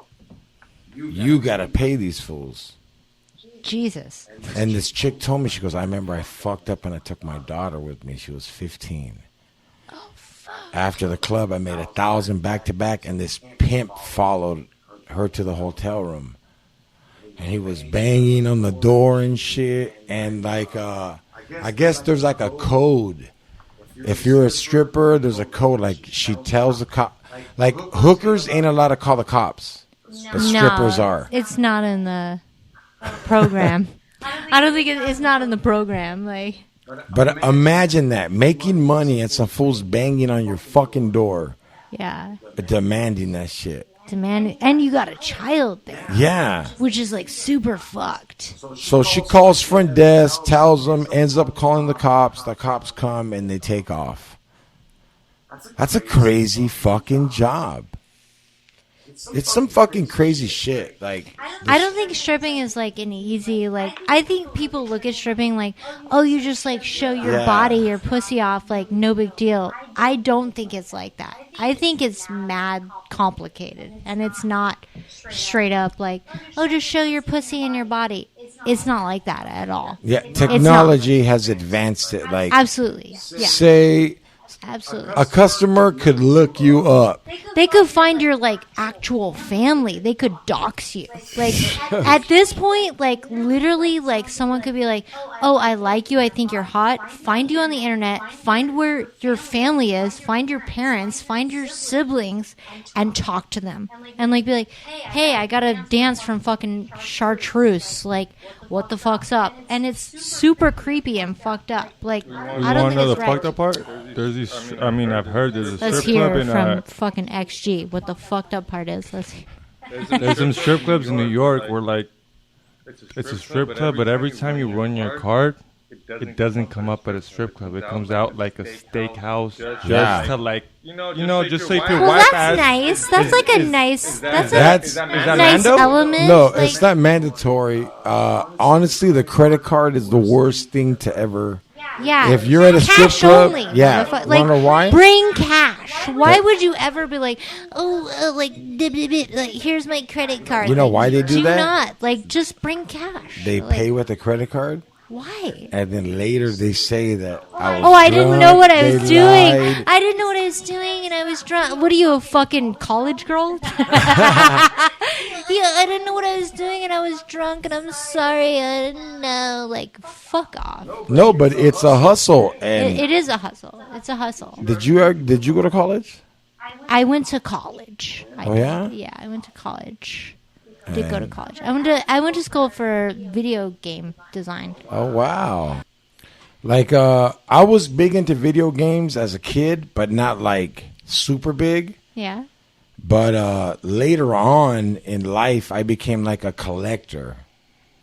you got to pay these fools. Jesus. And this chick told me, she goes, I remember I fucked up and I took my daughter with me. She was 15. Oh, fuck. After the club, I made 1,000 back to back, and this pimp followed her to the hotel room. And he was banging on the door and shit. And like, I guess there's like a code. If you're a stripper, there's a code. Like she tells the cop, like hookers ain't allowed to call the cops. The strippers are. It's not in the program. I don't think it's not in the program. Like, But imagine that, making money and some fools banging on your fucking door, yeah, demanding that shit. demanding, and you got a child there, Yeah. which is like super fucked. So she calls front desk, tells them, ends up calling the cops. The cops come and they take off. That's a crazy fucking job. It's some fucking crazy shit. Like, I don't think stripping is like an easy, like, I think people look at stripping like, oh, you just like show your Yeah. body, your pussy off, like no big deal. I don't think it's like that. I think it's mad complicated, and it's not straight up like, oh, just show your pussy and your body. It's not like that at all. yeah, technology has advanced it. Like, Absolutely. Yeah. say Absolutely. A customer could look you up. They could find your like actual family. They could dox you. Like at this point, like literally, like someone could be like, "Oh, I like you. I think you're hot." Find you on the internet. Find where your family is. Find your parents. Find your siblings, and talk to them. And like be like, "Hey, I got a dance from fucking Chartreuse. Like, what the fuck's up?" And it's super creepy and fucked up. Like You I don't want to think know the it's right. fucked up part? There's these. I mean, I've heard there's a Let's strip club hear in. from fucking XG what the fucked up part is. Let's hear. There's some strip clubs in New York where like it's a strip club, but every time you run your card, it doesn't come up at a strip club. It comes out like a steakhouse, just Yeah. to like just so you can Well, wipe that's ass. nice. That's like a nice. That's a That's nice Mando? element. no, like, it's not mandatory. Honestly, the credit card is the worst thing to ever. Yeah. If you're at a strip cash club, only, yeah. motherfucker. Wanna know why? Bring cash. Why would you ever be like, oh, like, like, here's my credit card? You know Like, why they do that? not. Like, just bring cash. They Like, pay with a credit card, Why? and then later they say that I was Oh, I didn't drunk, know what I they was doing. lied. I didn't know what I was doing, and I was drunk. What are you, a fucking college girl? Yeah, I didn't know what I was doing, and I was drunk, and I'm sorry. I didn't know. Like, fuck off. No, but it's a hustle. And It is a hustle. It's a hustle. did you go to college? I went to college. Oh, yeah? Yeah, I went to college. Did go to college. I went to school for video game design. Oh wow! Like I was big into video games as a kid, but not like super big. Yeah. But later on in life, I became like a collector.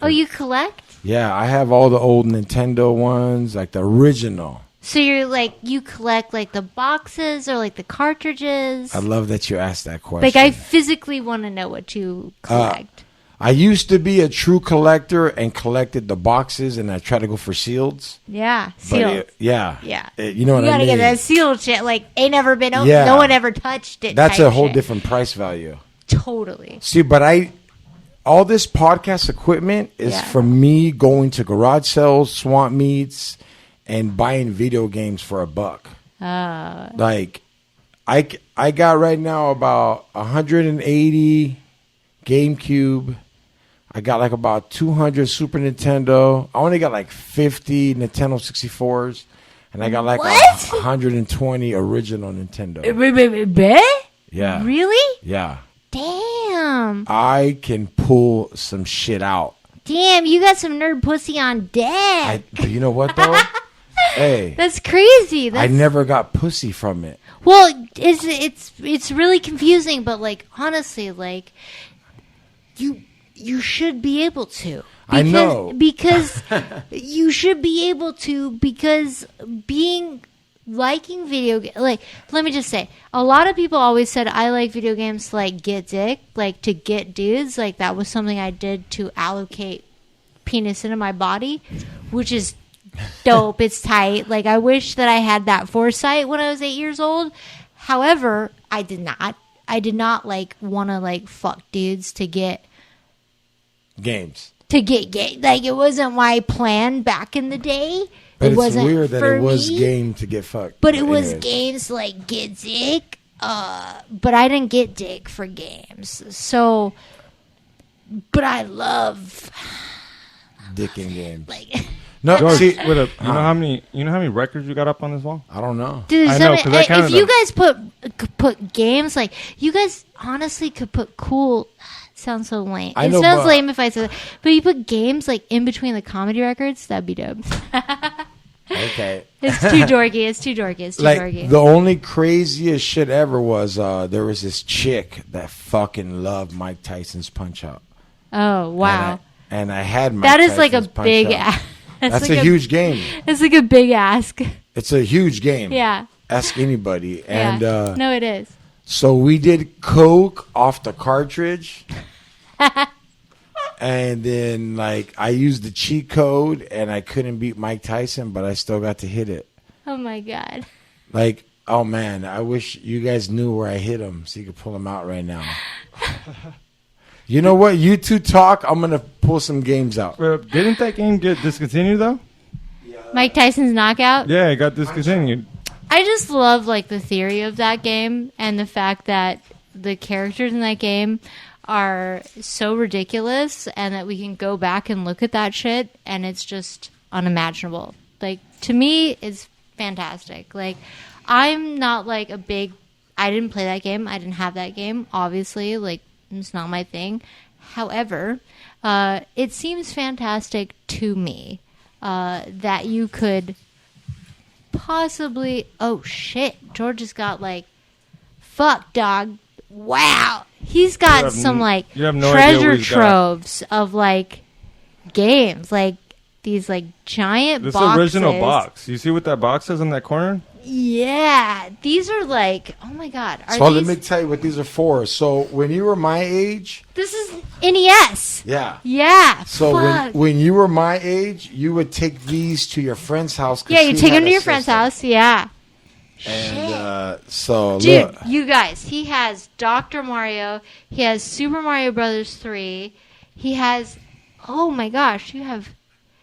Oh, you collect? Yeah, I have all the old Nintendo ones, like the original. So you're like you collect like the boxes or like the cartridges? I love that you asked that question. Like I physically want to know what you collect. I used to be a true collector and collected the boxes, and I try to go for sealeds. Yeah, But sealed. yeah. Yeah. You know what You I gotta mean? get that sealed shit. Like ain't never been opened. Yeah. No one ever touched it. That's type a whole shit. different price value. Totally. See, but all this podcast equipment is Yeah. from me going to garage sales, swamp meets, and buying video games for $1. Like, I got right now about 180 GameCube. I got like about 200 Super Nintendo. I only got like 50 Nintendo 64s. And I got like What? 120 original Nintendo. Yeah. Really? Yeah. Damn. I can pull some shit out. Damn, you got some nerd pussy on deck. But you know what though? Hey, That's crazy. I That's, never got pussy from it. Well, it's really confusing, but like honestly, like you should be able to. I know. Because you should be able to because liking video games, like, let me just say, a lot of people always said I like video games to, like, get dick, like, to get dudes. Like, that was something I did to allocate penis into my body, which is dope. It's tight. Like, I wish that I had that foresight when I was 8 years old. However, I did not. I did not, like, want to, like, fuck dudes to get Games. gay. Like, it wasn't my plan back in the day. But It it's wasn't weird that for it was me. game to get fucked. But it was anyways. games like get dick. But I didn't get dick for games. So, but I love Dick in games. like. No, George, see, you know how many records you got up on this wall? I don't know. Dude, I know, 'cause I counted if you them. guys put games like you guys honestly could put cool. Sounds so lame. I It know, sounds but- lame if I said that. But you put games like in between the comedy records, that'd be dope. Okay. It's too dorky. It's too dorky. It's too Like, dorky. the only craziest shit ever was there was this chick that fucking loved Mike Tyson's Punch Out. Oh wow, And I had Mike that is like a Tyson's Punch big. Out. That's like a huge game. It's like a big ask. It's a huge game. Yeah. Ask anybody. And Yeah. No, it is. so we did coke off the cartridge. And then, like, I used the cheat code, and I couldn't beat Mike Tyson, but I still got to hit it. Oh my god. Like, oh man, I wish you guys knew where I hit him so you could pull him out right now. You know what? You two talk. I'm gonna pull some games out. Didn't that game get discontinued though? Mike Tyson's knockout. Yeah, it got discontinued. I just love like the theory of that game and the fact that the characters in that game are so ridiculous and that we can go back and look at that shit and it's just unimaginable. Like, to me, it's fantastic. Like, I'm not like I didn't play that game. I didn't have that game, obviously. Like, it's not my thing. However, it seems fantastic to me that you could possibly... Oh, shit. George has got, like... Fuck, dog. Wow. He's got some, like, no treasure troves of, like, games. Like, these, like, giant This boxes. original box. You see what that box is in that corner? Yeah. These are, like... Oh, my God. Are So these... let me tell you what these are for. So when you were my age... This is NES. Yeah. Yeah. So fuck. when you were my age, you would take these to your friend's house. Yeah, you he take had them to a your friend's system. house. Yeah. And so Dude, look, you guys, he has Dr. Mario. He has Super Mario Brothers 3. He has, oh my gosh, you have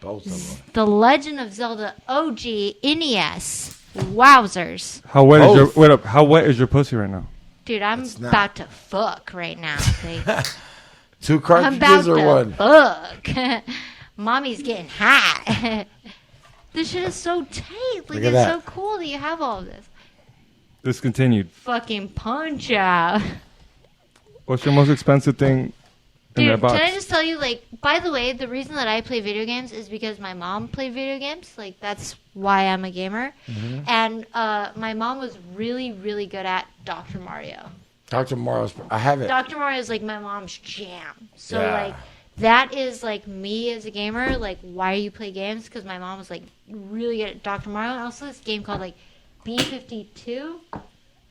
both of them. The Legend of Zelda OG NES. Wowzers. How wet is your Both. wait up? How wet is your pussy right now? Dude, I'm It's not. about to fuck right now. Like, 2 I'm about cartridges or to one? fuck. Mommy's getting hot. This shit is so tight. Like, Look at it's that. so cool that you have all of this. Discontinued. Fucking punch out. What's your most expensive thing in Dude, that box? can I just tell you, like, by the way, the reason that I play video games is because my mom played video games. Like, that's why I'm a gamer. Mm-hmm. And my mom was really, really good at Dr. Mario. Dr. Mario's. I have it. Dr. Mario is, like, my mom's jam. So, Yeah. like, that is, like, me as a gamer. Like, why do you play games? Because my mom was, like, really good at Dr. Mario. And also this game called, like, B-52.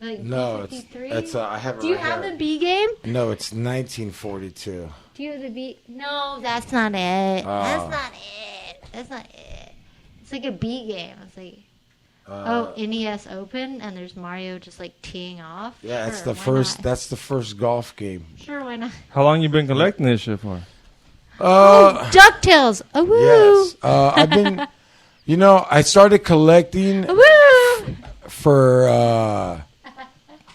Like, No, B-53. it's I have it. Do you right have here. the B game? No, it's 1942. Do you have the B? No, that's not it. Oh. That's not it. That's not it. It's like a B game. It's like, NES Open, and there's Mario just like teeing off. Yeah, it's Sure, the why first. not? That's the first golf game. Sure, why not? How long you been collecting this shit for? DuckTales. Oh, woo. Yes. I've been. You know, I started collecting Woo. for.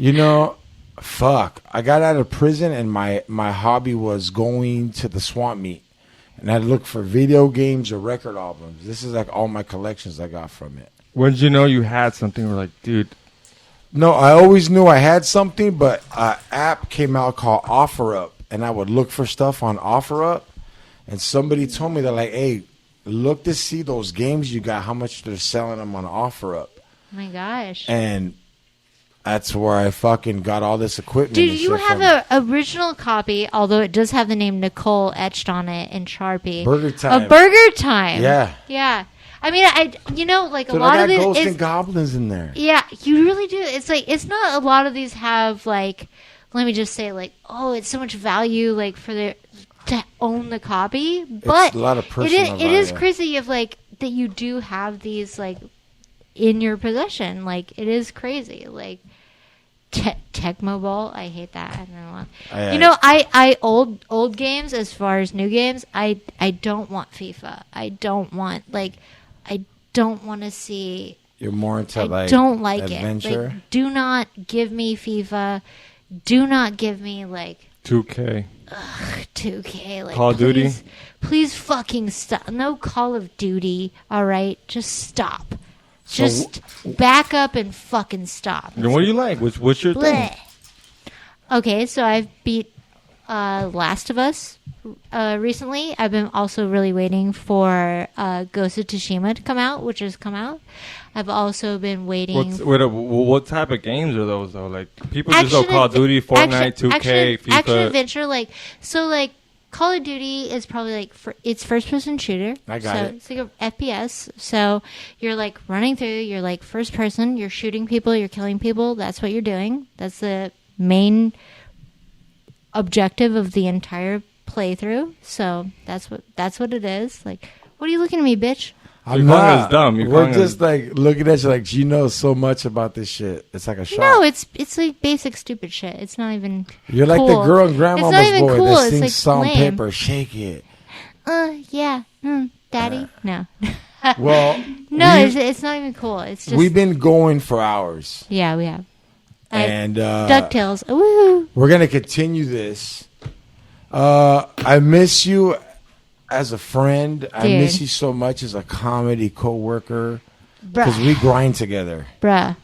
You know, fuck. I got out of prison and my hobby was going to the swamp meet. And I'd look for video games or record albums. This is like all my collections I got from it. When did you know you had something? We're like, dude, No, I always knew I had something, but an app came out called OfferUp. And I would look for stuff on OfferUp. And somebody told me, they're like, hey, look to see those games you got, how much they're selling them on OfferUp. Oh my gosh. And that's where I fucking got all this equipment. Dude, and you shit have from. an original copy, although it does have the name Nicole etched on it in Sharpie. Burger Time. A Burger Time. Yeah. Yeah. I mean, like Dude, a lot I of got these. Ghosts it's- and Goblins in there. Yeah, you really do. It's like, it's not a lot of these have like, let me just say, like, oh, it's so much value, like, for the to own the copy. But a lot of it personal is value. crazy of like that you do have these like in your possession. Like, it is crazy. Like Tecmo Bowl, I hate that. I don't know. I old games as far as new games. I don't want FIFA. I don't want to see. You're more into I don't like adventure. it. Like, do not give me FIFA. Do not give me like 2K. 2K. Like, Call of Duty? Please fucking stop. No Call of Duty. All right, just stop. So Just back up and fucking stop. And what do you like? What's your thing? Bleh. Okay, so I've beat Last of Us recently. I've been also really waiting for Ghost of Tsushima to come out, which has come out. I've also been waiting. What type of games are those though? Like people just know Call of Duty, Fortnite, 2K, FIFA. Action adventure, like Call of Duty is probably like it's first person shooter. I got it. It's like a FPS. So you're like running through. You're like first person. You're shooting people. You're killing people. That's what you're doing. That's the main objective of the entire playthrough. So that's what it is. Like, what are you looking at me, bitch? I'm You're calling us not. dumb. You're We're calling just us- like looking at you like you know so much about this shit. It's like a shock. No, it's like basic stupid shit. It's not even. You're like cool. the girl in It's Grandmama's not even Boy cool. that It's sings like salt and lame. paper, shake it. Yeah. Daddy? No. Well, No, it's not even cool. It's just we've been going for hours. Yeah, we have. And DuckTales. Woohoo! we're going to continue this. I miss you as a friend. I miss you so much as a comedy coworker because we grind together. Bruh,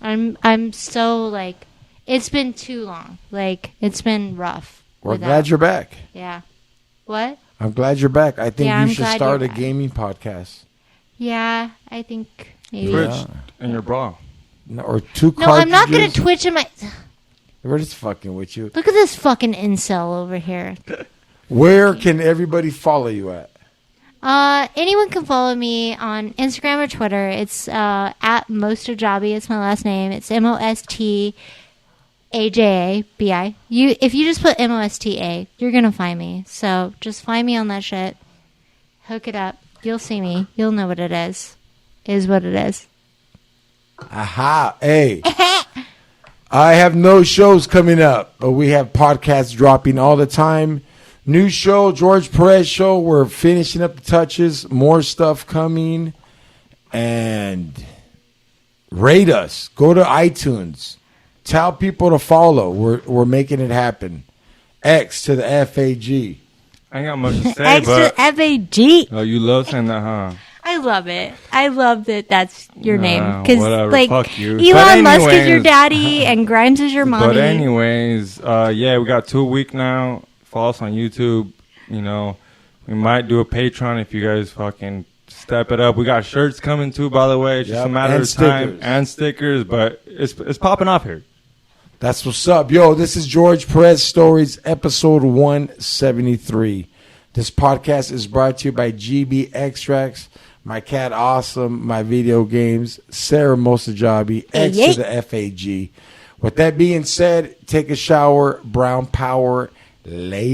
I'm so like, it's been too long. Like, it's been rough. We're glad you're back. Yeah. What? I'm glad you're back. I think I'm you should glad start a you're back. gaming podcast. Yeah, I think maybe. Twitch in your bra. No, or two No, I'm not gonna cartridges. Twitch in my. We're just fucking with you. Look at this fucking incel over here. Where can everybody follow you at? Anyone can follow me on Instagram or Twitter. It's at Mostajabi. It's my last name. It's Mostajabi. If you just put Mosta, you're gonna find me. So just find me on that shit. Hook it up. You'll see me. You'll know what it is. Is what it is. Aha. Hey. I have no shows coming up, but we have podcasts dropping all the time. New show, George Perez show. We're finishing up the touches. More stuff coming. And rate us. Go to iTunes. Tell people to follow. We're making it happen. X to the FAG. I ain't got much to say, Extra but FAG. oh, you love saying that, huh? I love it. I love that that's your name. Nah, Because, whatever. like, Fuck you. Elon But Musk is your anyways- daddy and Grimes is your mommy. But anyways, yeah, we got 2 a week now. Follow us on YouTube. You know, we might do a Patreon if you guys fucking step it up. We got shirts coming too, by the way. It's just Yep, a matter and of time. stickers. And stickers, but it's popping off here. That's what's up. Yo, this is George Perez Stories, episode 173. This podcast is brought to you by GB Extracts, My Cat Awesome, My Video Games, Sara Mostajabi, X to the FAG. With that being said, take a shower, Brown Power, lay.